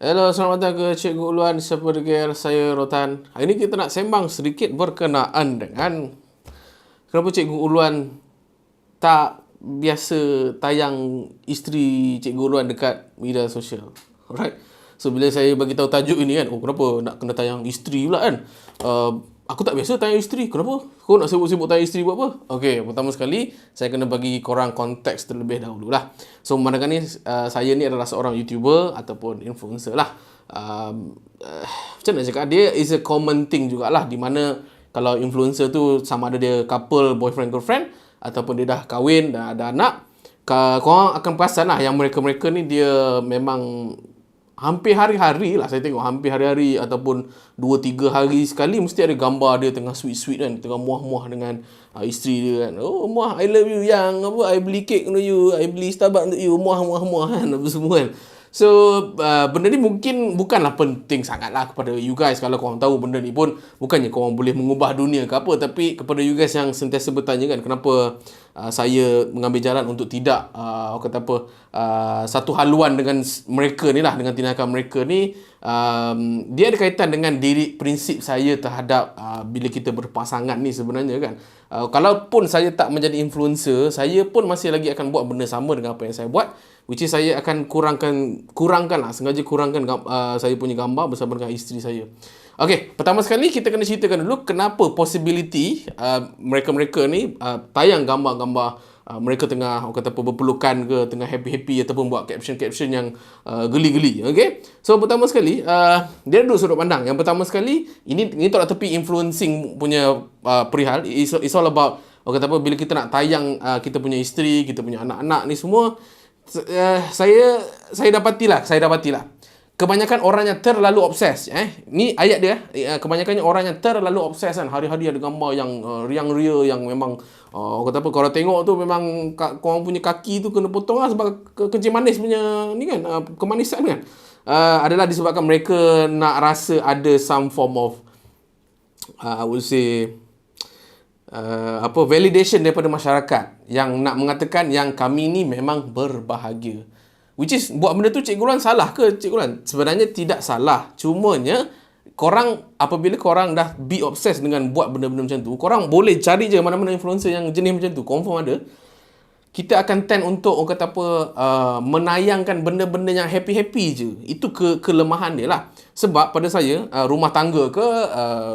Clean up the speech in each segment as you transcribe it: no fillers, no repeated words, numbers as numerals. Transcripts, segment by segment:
Hello, selamat datang ke Cikgu Uluan Seperger. Saya Rotan. Hari ini kita nak sembang sedikit berkenaan dengan kenapa Cikgu Uluan tak biasa tayang isteri Cikgu Uluan dekat media sosial. Alright. So, bila saya bagi tahu tajuk ini kan, kenapa nak kena tayang isteri pula kan? Aku tak biasa tayang isteri. Kenapa? Kau nak sibuk-sibuk tayang isteri buat apa? Okey, pertama sekali, saya kena bagi korang konteks terlebih dahulu lah. So, memandangkan ni, saya ni adalah seorang YouTuber ataupun influencer lah. Macam mana cakap, dia is a common thing jugalah, di mana kalau influencer tu sama ada dia couple, boyfriend, girlfriend, ataupun dia dah kahwin, dah ada anak, korang akan perasan lah yang mereka-mereka ni dia memang hampir hari-hari lah saya tengok, hampir hari-hari ataupun 2-3 hari sekali mesti ada gambar dia tengah sweet-sweet kan, tengah muah-muah dengan isteri dia kan. Oh muah, I love you yang apa, I beli kek untuk you, I beli Starbucks untuk you, muah-muah-muah kan, apa semua kan. So benda ni mungkin bukanlah penting sangat lah kepada you guys. Kalau korang tahu benda ni pun bukannya korang boleh mengubah dunia ke apa. Tapi kepada you guys yang sentiasa bertanya kan, kenapa saya mengambil jalan untuk tidak kata apa, satu haluan dengan mereka ni lah, dengan tindakan mereka ni. Dia ada kaitan dengan diri, prinsip saya terhadap bila kita berpasangan ni sebenarnya kan. Kalaupun saya tak menjadi influencer, saya pun masih lagi akan buat benda sama dengan apa yang saya buat, which is saya akan kurangkan lah, sengaja kurangkan saya punya gambar bersama dengan isteri saya. Okey, pertama sekali kita kena ceritakan dulu kenapa possibility mereka-mereka ni tayang gambar-gambar mereka tengah kata apa, berpelukan ke, tengah happy-happy ataupun buat caption-caption yang geli-geli. Okey. So pertama sekali dia ada dua sudut pandang. Yang pertama sekali, ini tolak tepi influencing punya perihal. It's all about kata apa, bila kita nak tayang kita punya isteri, kita punya anak-anak ni semua, saya dapatilah kebanyakan orang yang terlalu obses. Ni ayat dia. Kebanyakannya orang yang terlalu obses kan. Hari-hari ada gambar yang riang ria, yang memang kata apa, kalau tengok tu memang korang punya kaki tu kena potong lah, sebab kencing manis punya ni kan, kemanisan kan. Adalah disebabkan mereka nak rasa ada some form of I would say validation daripada masyarakat yang nak mengatakan yang kami ni memang berbahagia. Which is, buat benda tu Cikgu Lan salah ke Cikgu Lan? Sebenarnya tidak salah. Cumanya korang, apabila korang dah be obsessed dengan buat benda-benda macam tu, korang boleh cari je mana-mana influencer yang jenis macam tu, confirm ada. Kita akan tend untuk orang kata apa, menayangkan benda-benda yang happy-happy je. Itu kelemahan dia lah. Sebab pada saya, rumah tangga ke,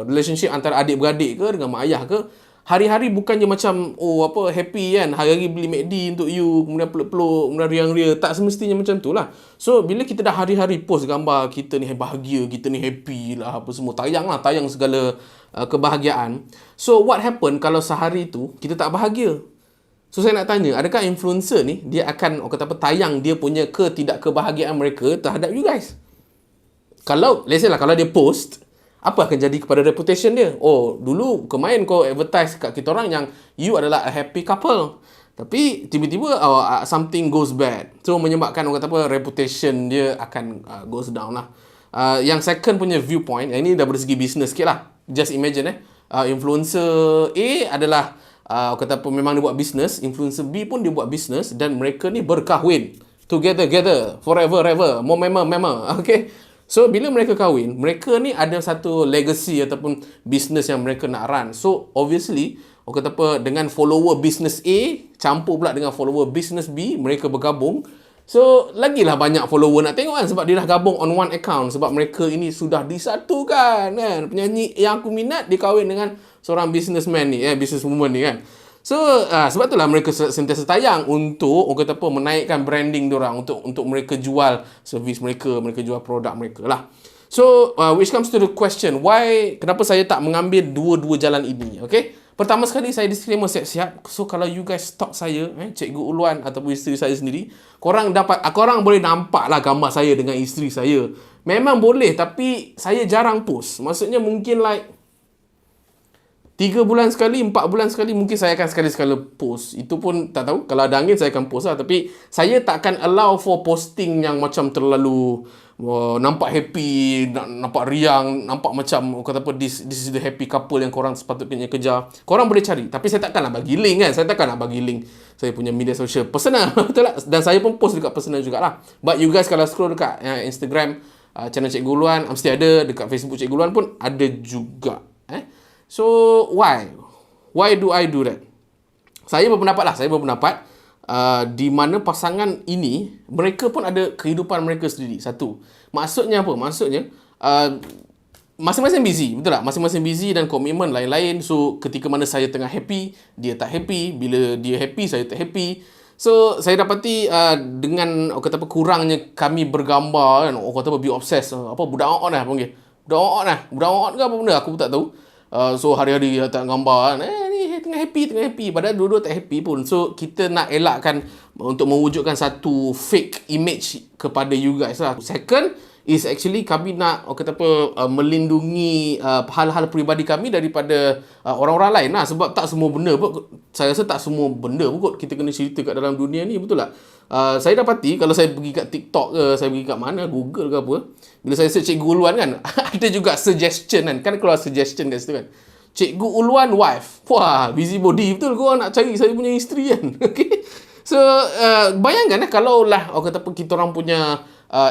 relationship antara adik-beradik ke, dengan mak ayah ke, hari-hari bukannya macam happy kan, hari-hari beli McD untuk you, kemudian peluk-peluk, kemudian riang-ria. Tak semestinya macam tu lah. So bila kita dah hari-hari post gambar kita ni bahagia, kita ni happy lah, apa semua, tayang segala kebahagiaan. So what happen kalau sehari tu kita tak bahagia? So saya nak tanya, adakah influencer ni dia akan kata apa, tayang dia punya ketidakkebahagiaan mereka terhadap you guys? Kalau let's say lah, kalau dia post, apa akan jadi kepada reputation dia? Oh, dulu kemarin kau advertise kat kita orang yang you adalah a happy couple. Tapi tiba-tiba something goes bad. So menyebabkan orang kata apa, reputation dia akan goes down lah. Yang second punya viewpoint, ini dah dari segi business sikit lah. Just imagine influencer A adalah kata apa, memang dia buat business. Influencer B pun dia buat business, dan mereka ni berkahwin. Together, forever, ever. Memang. Okay. So, bila mereka kahwin, mereka ni ada satu legacy ataupun business yang mereka nak run. So, obviously, orang kata apa, dengan follower business A, campur pula dengan follower business B, mereka bergabung. So, lagilah banyak follower nak tengok kan, sebab dia dah gabung on one account. Sebab mereka ini sudah disatukan kan. Penyanyi yang aku minat, dia kahwin dengan seorang businessman ni, businesswoman ni kan. So sebab itulah mereka sentiasa tayang untuk orang kata apa, menaikkan branding diorang, untuk mereka jual servis mereka jual produk mereka lah. So which comes to the question, kenapa saya tak mengambil dua-dua jalan ini? Okay, pertama sekali saya disclaimer siap-siap. So kalau you guys stalk saya, Cikgu Uluan ataupun isteri saya sendiri, korang boleh nampak lah gambar saya dengan isteri saya. Memang boleh, tapi saya jarang post. Maksudnya mungkin like 3 bulan sekali, 4 bulan sekali, mungkin saya akan sekali-sekala post. Itu pun tak tahu, kalau ada angin saya akan post lah. Tapi saya tak akan allow for posting yang macam terlalu nampak happy, nampak riang, nampak macam kata apa, this is the happy couple yang korang sepatutnya kejar. Korang boleh cari, tapi saya takkanlah bagi link kan. Saya takkanlah bagi link saya punya media sosial personal. Betul tak? Dan saya pun post dekat personal jugalah. But you guys kalau scroll dekat Instagram, channel Cikgu Luan mesti ada, dekat Facebook Cikgu Luan pun ada juga. So why do I do that? Saya berpendapat di mana pasangan ini mereka pun ada kehidupan mereka sendiri. Satu, maksudnya apa? Maksudnya masing-masing busy, betul tak? Masing-masing busy dan komitmen lain-lain. So ketika mana saya tengah happy, dia tak happy. Bila dia happy, saya tak happy. So saya dapati dengan kurangnya kami bergambar kan, be obsessed. Budak on lah panggil. Budak on ke apa benda aku pun tak tahu. So hari-hari tak gambar kan, ni tengah happy. Padahal dua-dua tak happy pun. So kita nak elakkan untuk mewujudkan satu fake image kepada you guys lah. Second is actually kami nak melindungi hal-hal peribadi kami daripada orang-orang lain lah. Sebab tak semua benda pun, saya rasa tak semua benda pun kot kita kena cerita kat dalam dunia ni, betul tak? Saya dapati kalau saya pergi kat TikTok ke, saya pergi kat mana, Google ke apa, bila saya search Cikgu Uluan kan, ada juga suggestion kan keluar suggestion kat situ kan, Cikgu Uluan wife. Wah, busybody betul korang nak cari saya punya isteri kan. Okay. So bayangkan kalau lah kita orang punya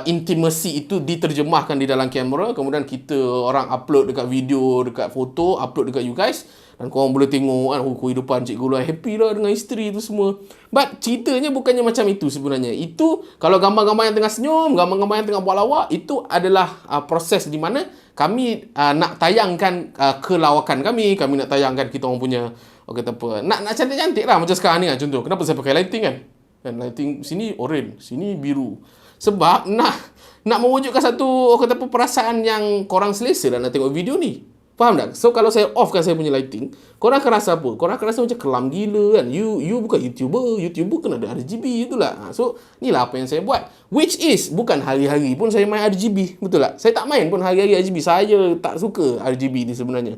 intimacy itu diterjemahkan di dalam kamera, kemudian kita orang upload dekat video, dekat foto, upload dekat you guys, dan korang boleh tengok kan, kehidupan Cikgu Luan happy lah dengan isteri tu semua. But ceritanya bukannya macam itu sebenarnya. Itu kalau gambar-gambar yang tengah senyum, gambar-gambar yang tengah buat lawak, itu adalah proses di mana kami nak tayangkan kelawakan kami nak tayangkan kita orang punya nak cantik-cantik lah macam sekarang ni kan. Contoh, kenapa saya pakai lighting kan? Lighting sini orange, sini biru. Sebab nak mewujudkan satu perasaan yang korang selesa lah nak tengok video ni. Faham tak? So kalau saya offkan saya punya lighting, korang akan rasa apa? Korang akan rasa macam kelam gila kan. You bukan YouTuber kena ada RGB, itulah. So inilah apa yang saya buat. Which is bukan hari-hari pun saya main RGB, betul tak? Saya tak main pun hari-hari RGB. Saya tak suka RGB ni sebenarnya.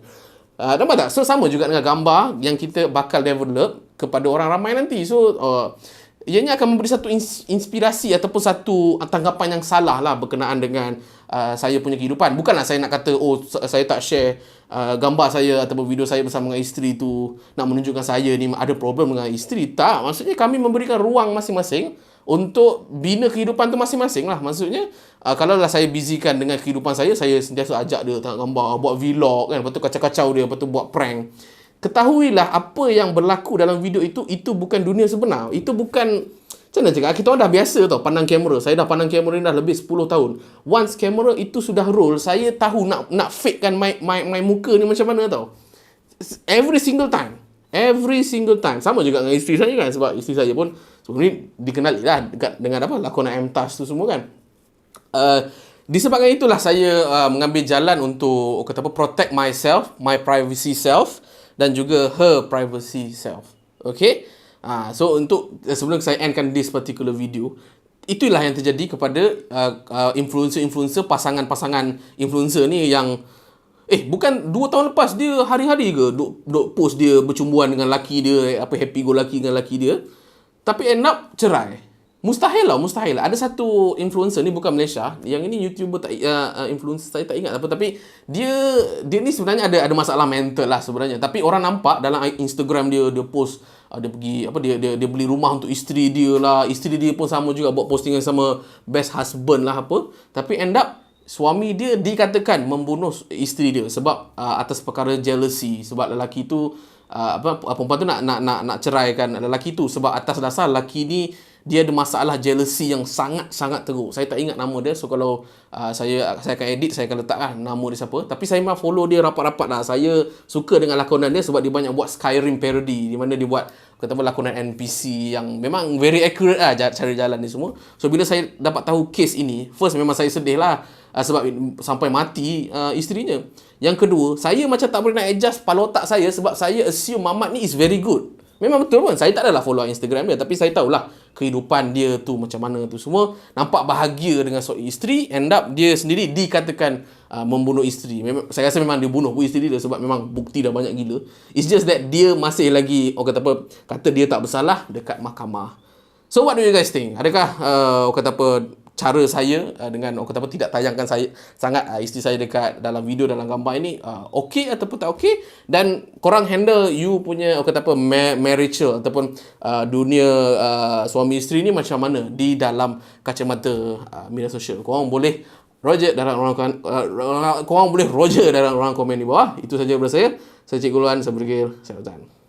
Nampak tak? So sama juga dengan gambar yang kita bakal develop kepada orang ramai nanti. So ianya akan memberi satu inspirasi ataupun satu tanggapan yang salah lah berkenaan dengan saya punya kehidupan. Bukanlah saya nak kata saya tak share gambar saya ataupun video saya bersama dengan isteri tu nak menunjukkan saya ni ada problem dengan isteri. Tak, maksudnya kami memberikan ruang masing-masing untuk bina kehidupan tu masing-masing lah. Maksudnya kalau lah saya busykan dengan kehidupan saya sentiasa ajak dia tengok gambar, buat vlog kan, lepas tu kacau-kacau dia, lepas tu buat prank. Ketahuilah apa yang berlaku dalam video itu bukan dunia sebenar. Itu bukan, macam mana cakap, kita orang dah biasa tau pandang kamera. Saya dah pandang kamera ni dah lebih 10 tahun. Once kamera itu sudah roll, saya tahu nak fakekan my muka ni macam mana tau. Every single time. Sama juga dengan isteri saya kan. Sebab isteri saya pun sebenarnya dikenali lah dengan lakonan M-TAS tu semua kan. Disebabkan itulah saya mengambil jalan untuk protect myself, my privacy self, dan juga her privacy self. Okay? So untuk sebelum saya endkan this particular video, itulah yang terjadi kepada influencer-influencer, pasangan-pasangan influencer ni yang bukan 2 tahun lepas dia hari-hari ke duk post dia bercumbuan dengan laki dia, happy go lucky dengan laki dia, tapi end up cerai. Mustahil. Ada satu influencer ni, bukan Malaysia, yang ini YouTuber influencer, saya tak ingat apa, tapi dia ni sebenarnya ada masalah mental lah sebenarnya. Tapi orang nampak dalam Instagram dia post dia pergi dia beli rumah untuk isteri dia lah. Isteri dia pun sama juga buat postingan sama best husband lah apa. Tapi end up suami dia dikatakan membunuh isteri dia sebab atas perkara jealousy, sebab lelaki tu perempuan tu nak ceraikan lelaki tu sebab atas dasar lelaki ni dia ada masalah jealousy yang sangat-sangat teruk. Saya tak ingat nama dia. So kalau saya akan edit, saya akan letakkan nama dia siapa. Tapi saya memang follow dia rapat-rapat lah. Saya suka dengan lakonan dia sebab dia banyak buat Skyrim parody, di mana dia buat lakonan NPC yang memang very accurate lah cara jalan ni semua. So bila saya dapat tahu case ini, first memang saya sedih lah sebab sampai mati isterinya. Yang kedua, saya macam tak boleh nak adjust kepala otak saya sebab saya assume Mamat ni is very good. Memang betul pun. Saya tak adalah follow Instagram dia, tapi saya tahulah kehidupan dia tu macam mana tu semua. Nampak bahagia dengan seorang isteri, end up dia sendiri dikatakan membunuh isteri. Saya rasa memang dia bunuh isteri dia sebab memang bukti dah banyak gila. It's just that dia masih lagi kata dia tak bersalah dekat mahkamah. So what do you guys think? Adakah cara saya dengan tidak tayangkan saya sangat isteri saya dekat dalam video, dalam gambar ini okey ataupun tak okey, dan korang handle you punya marital ataupun dunia suami isteri ni macam mana di dalam kacamata media sosial? Korang boleh Roger dalam korang boleh Roger dalam ruang komen di bawah. Itu saja daripada saya. Saya Cikgu Luan, saya berkir. Saya Rozan.